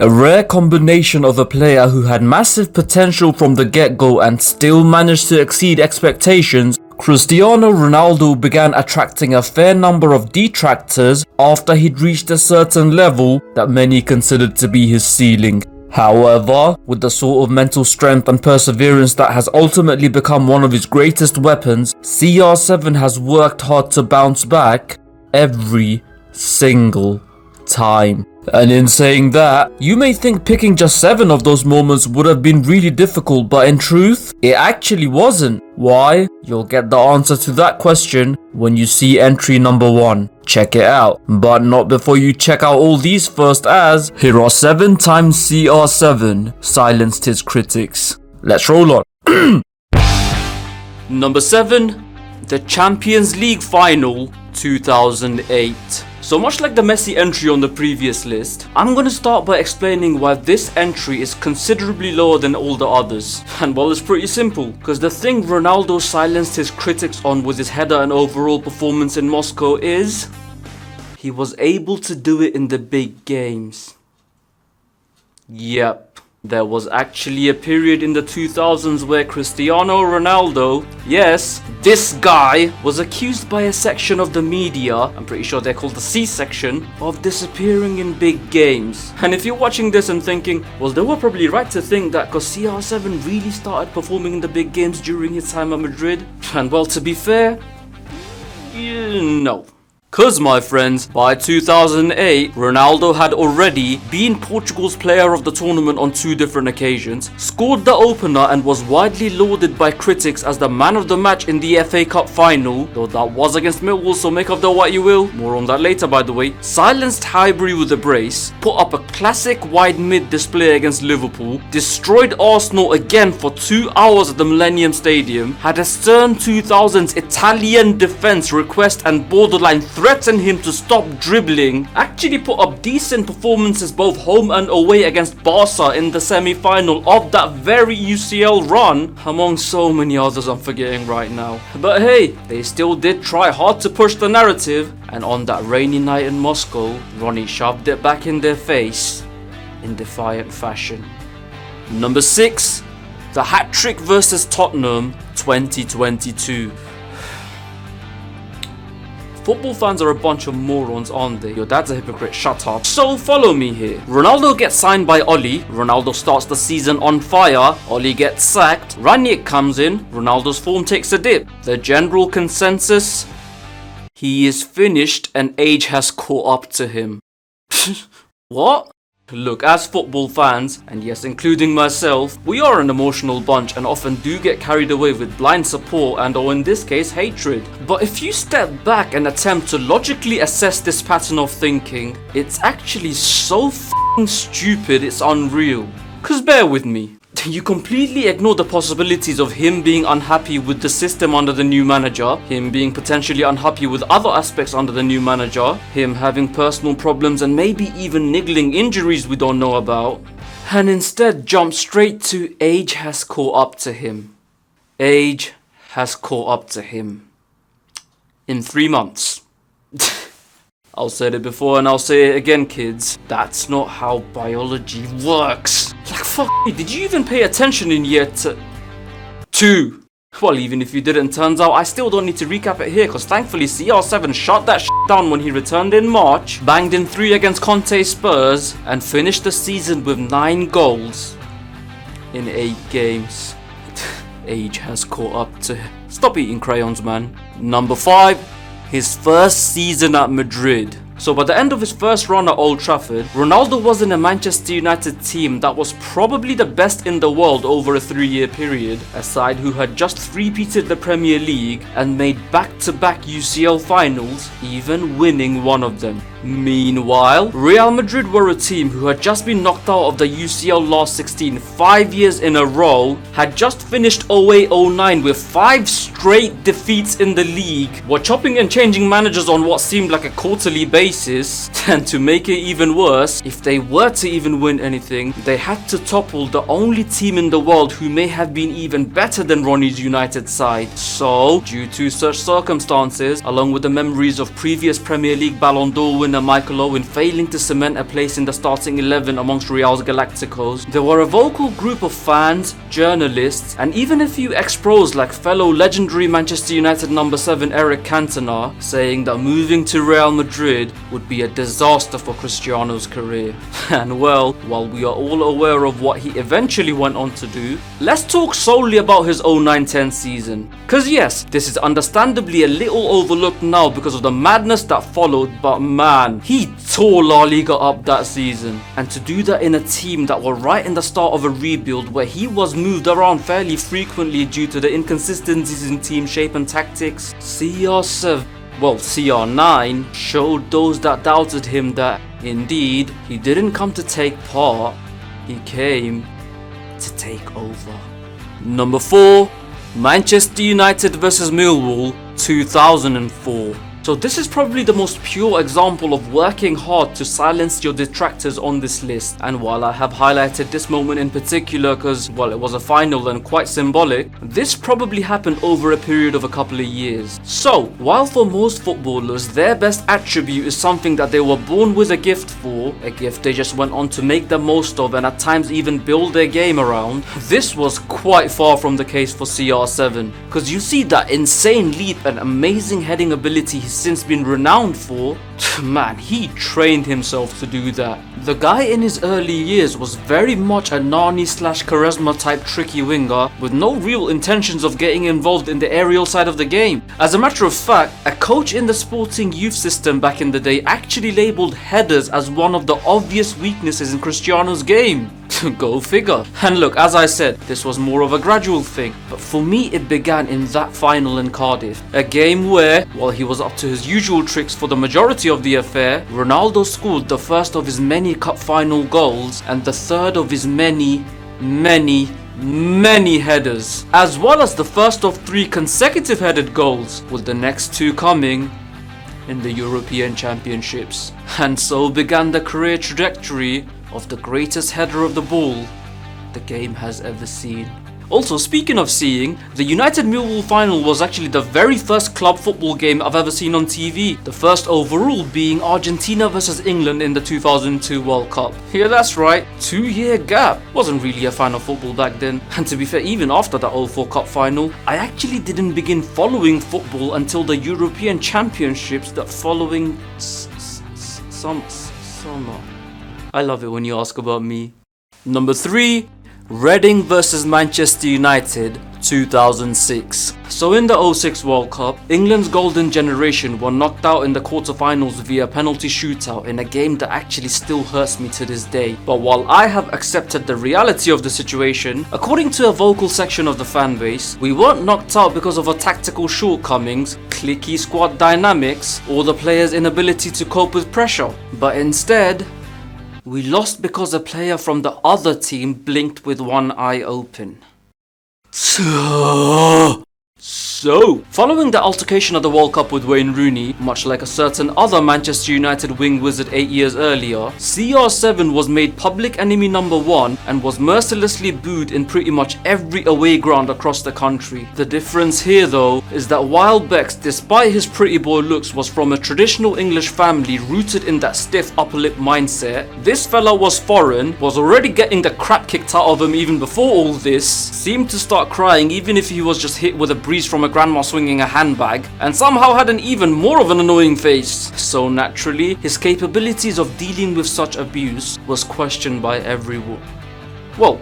A rare combination of a player who had massive potential from the get-go and still managed to exceed expectations, Cristiano Ronaldo began attracting a fair number of detractors after he'd reached a certain level that many considered to be his ceiling. However, with the sort of mental strength and perseverance that has ultimately become one of his greatest weapons, CR7 has worked hard to bounce back every single time. And in saying that, you may think picking just 7 of those moments would have been really difficult, but in truth, it actually wasn't. Why? You'll get the answer to that question when you see entry number 1. Check it out. But not before you check out all these first, as here are 7 times CR7 silenced his critics. Let's roll on. Number 7. The Champions League Final 2008. So much like the Messi entry on the previous list, I'm going to start by explaining why this entry is considerably lower than all the others. And well, it's pretty simple, because the thing Ronaldo silenced his critics on with his header and overall performance in Moscow is he was able to do it in the big games. Yep. There was actually a period in the 2000s where Cristiano Ronaldo, yes, this guy, was accused by a section of the media, I'm pretty sure they're called the C section, of disappearing in big games. And if you're watching this and thinking, well, they were probably right to think that because CR7 really started performing in the big games during his time at Madrid. And well, to be fair, no. Cause my friends, by 2008, Ronaldo had already been Portugal's player of the tournament on 2 different occasions, scored the opener and was widely lauded by critics as the man of the match in the FA Cup final, though that was against Millwall, so make of that what you will, more on that later by the way, silenced Highbury with a brace, put up a classic wide mid display against Liverpool, destroyed Arsenal again for 2 hours at the Millennium Stadium, had a stern 2000s Italian defence request and borderline threatened him to stop dribbling, actually put up decent performances both home and away against Barca in the semi-final of that very UCL run, among so many others I'm forgetting right now. But hey, they still did try hard to push the narrative, and on that rainy night in Moscow, Ronnie shoved it back in their face in defiant fashion. Number 6. The hat-trick versus Tottenham 2022. Football fans are a bunch of morons, aren't they? Your dad's a hypocrite, shut up. So follow me here. Ronaldo gets signed by Oli. Ronaldo starts the season on fire. Oli gets sacked. Ranić comes in. Ronaldo's form takes a dip. The general consensus? He is finished and age has caught up to him. What? Look, as football fans, and yes, including myself, we are an emotional bunch and often do get carried away with blind support and, or in this case, hatred. But if you step back and attempt to logically assess this pattern of thinking, it's actually so f***ing stupid it's unreal. Cause bear with me. You completely ignore the possibilities of him being unhappy with the system under the new manager, him being potentially unhappy with other aspects under the new manager, him having personal problems and maybe even niggling injuries we don't know about, and instead jump straight to age has caught up to him. Age has caught up to him. In 3 months. I'll say it before and I'll say it again, kids. That's not how biology works. Like, fuck me, did you even pay attention in year 2? Well, even if you didn't, turns out I still don't need to recap it here, because thankfully CR7 shut that shit down when he returned in March, banged in 3 against Conte's Spurs, and finished the season with 9 goals in 8 games. Age has caught up to him. Stop eating crayons, man. Number 5. His first season at Madrid. So by the end of his first run at Old Trafford, Ronaldo was in a Manchester United team that was probably the best in the world over a 3-year period, a side who had just three-peated the Premier League and made back-to-back UCL finals, even winning one of them. Meanwhile, Real Madrid were a team who had just been knocked out of the UCL last 16 5 years in a row, had just finished 08-09 with 5 straight defeats in the league, were chopping and changing managers on what seemed like a quarterly basis, faces. And to make it even worse, if they were to even win anything, they had to topple the only team in the world who may have been even better than Ronnie's United side. So, due to such circumstances, along with the memories of previous Premier League Ballon d'Or winner Michael Owen failing to cement a place in the starting 11 amongst Real's Galacticos, there were a vocal group of fans, journalists, and even a few ex-pros like fellow legendary Manchester United number 7 Erik Cantona saying that moving to Real Madrid would be a disaster for Cristiano's career. And well, while we are all aware of what he eventually went on to do, let's talk solely about his 09-10 season. Cause yes, this is understandably a little overlooked now because of the madness that followed, but man, he tore La Liga up that season. And to do that in a team that were right in the start of a rebuild where he was moved around fairly frequently due to the inconsistencies in team shape and tactics, CR9 showed those that doubted him that indeed he didn't come to take part, he came to take over. Number 4, Manchester United vs Millwall 2004. So this is probably the most pure example of working hard to silence your detractors on this list. And while I have highlighted this moment in particular because, well, it was a final and quite symbolic, this probably happened over a period of a couple of years. So, while for most footballers their best attribute is something that they were born with a gift for, a gift they just went on to make the most of and at times even build their game around, this was quite far from the case for CR7. Because you see that insane leap and amazing heading ability he's since been renowned for, man, he trained himself to do that. The guy in his early years was very much a Nani / charisma type tricky winger with no real intentions of getting involved in the aerial side of the game. As a matter of fact, a coach in the Sporting youth system back in the day actually labelled headers as one of the obvious weaknesses in Cristiano's game. Go figure. And look, as I said, this was more of a gradual thing, but for me it began in that final in Cardiff. A game where, while he was up to his usual tricks for the majority of the affair, Ronaldo scored the first of his many cup final goals and the third of his many headers, as well as the first of 3 consecutive headed goals, with the next 2 coming in the European Championships. And so began the career trajectory of the greatest header of the ball the game has ever seen. Also, speaking of seeing, the United Millwall final was actually the very first club football game I've ever seen on TV, the first overall being Argentina vs England in the 2002 World Cup. Yeah, that's right, 2-year gap. Wasn't really a fan of football back then, and to be fair, even after that 04 Cup final, I actually didn't begin following football until the European Championships that following summer. I love it when you ask about me. Number 3, Reading vs Manchester United 2006. So in the 06 World Cup, England's golden generation were knocked out in the quarterfinals via penalty shootout in a game that actually still hurts me to this day. But while I have accepted the reality of the situation, according to a vocal section of the fan base, we weren't knocked out because of our tactical shortcomings, cliquey squad dynamics, or the players' inability to cope with pressure, but instead, we lost because a player from the other team blinked with one eye open. So, following the altercation at the World Cup with Wayne Rooney, much like a certain other Manchester United wing wizard 8 years earlier, CR7 was made public enemy number 1 and was mercilessly booed in pretty much every away ground across the country. The difference here though is that while Bex, despite his pretty boy looks, was from a traditional English family rooted in that stiff upper lip mindset, this fella was foreign, was already getting the crap kicked out of him even before all this, seemed to start crying even if he was just hit with a breeze from a grandma swinging a handbag, and somehow had an even more of an annoying face. So naturally, his capabilities of dealing with such abuse was questioned by everyone. Well,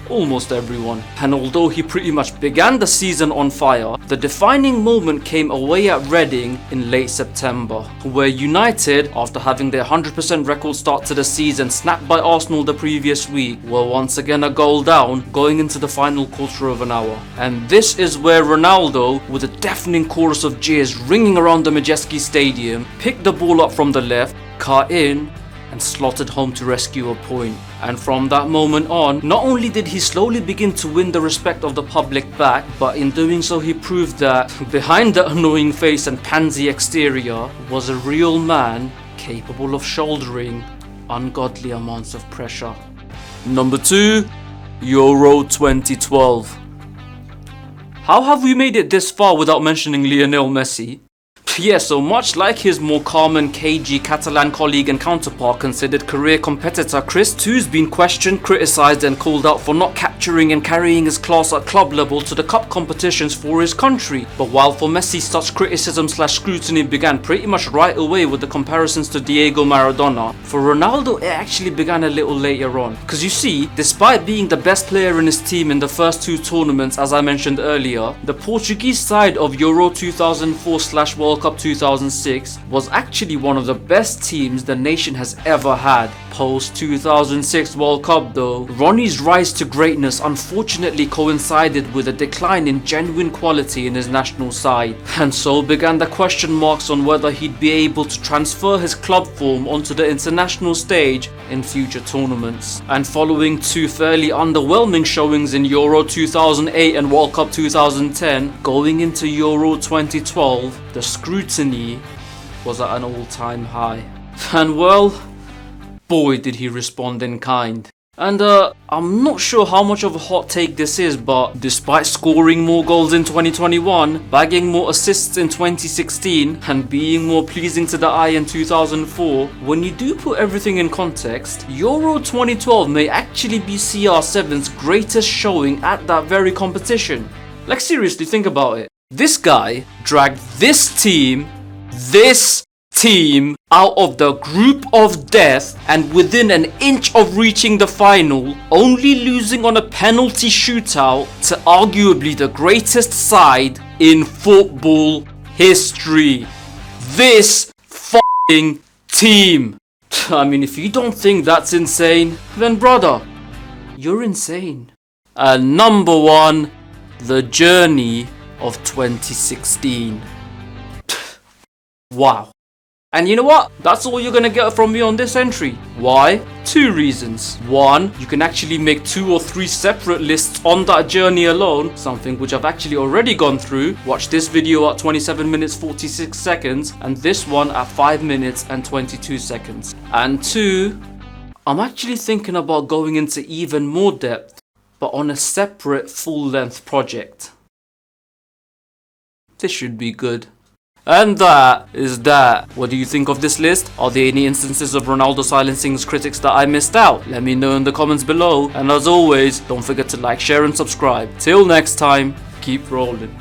almost everyone. And although he pretty much began the season on fire, the defining moment came away at Reading in late September, where United, after having their 100% record start to the season snapped by Arsenal the previous week, were once again a goal down going into the final quarter of an hour. And this is where Ronaldo, with a deafening chorus of jeers ringing around the Majeski Stadium, picked the ball up from the left, cut in, and slotted home to rescue a point. And from that moment on, not only did he slowly begin to win the respect of the public back, but in doing so he proved that behind the annoying face and pansy exterior was a real man capable of shouldering ungodly amounts of pressure. Number 2, Euro 2012. How have we made it this far without mentioning Lionel Messi? Yeah, so much like his more calm and cagey Catalan colleague and counterpart, considered career competitor, Chris too's been questioned, criticised and called out for not capturing and carrying his class at club level to the cup competitions for his country. But while for Messi such criticism/scrutiny began pretty much right away with the comparisons to Diego Maradona, for Ronaldo it actually began a little later on. Cause you see, despite being the best player in his team in the first 2 tournaments as I mentioned earlier, the Portuguese side of Euro 2004/World Cup 2006 was actually one of the best teams the nation has ever had. Post 2006 World Cup though, Ronnie's rise to greatness unfortunately coincided with a decline in genuine quality in his national side, and so began the question marks on whether he'd be able to transfer his club form onto the international stage in future tournaments. And following 2 fairly underwhelming showings in Euro 2008 and World Cup 2010, going into Euro 2012, the scrutiny was at an all-time high. And well, boy did he respond in kind. And I'm not sure how much of a hot take this is, but despite scoring more goals in 2021, bagging more assists in 2016 and being more pleasing to the eye in 2004, when you do put everything in context, Euro 2012 may actually be CR7's greatest showing at that very competition. Like seriously, think about it. This guy dragged this team out of the group of death and within an inch of reaching the final, only losing on a penalty shootout to arguably the greatest side in football history. This f***ing team. I mean, if you don't think that's insane, then brother, you're insane. And number 1, the journey of 2016. Wow. And you know what? That's all you're gonna get from me on this entry. Why? 2 reasons. 1, you can actually make 2 or 3 separate lists on that journey alone, something which I've actually already gone through. Watch this video at 27 minutes 46 seconds and this one at 5 minutes and 22 seconds. And 2, I'm actually thinking about going into even more depth, but on a separate full-length project. This should be good. And that is that. What do you think of this list? Are there any instances of Ronaldo silencing his critics that I missed out? Let me know in the comments below. And as always, don't forget to like, share and subscribe. Till next time, keep rolling.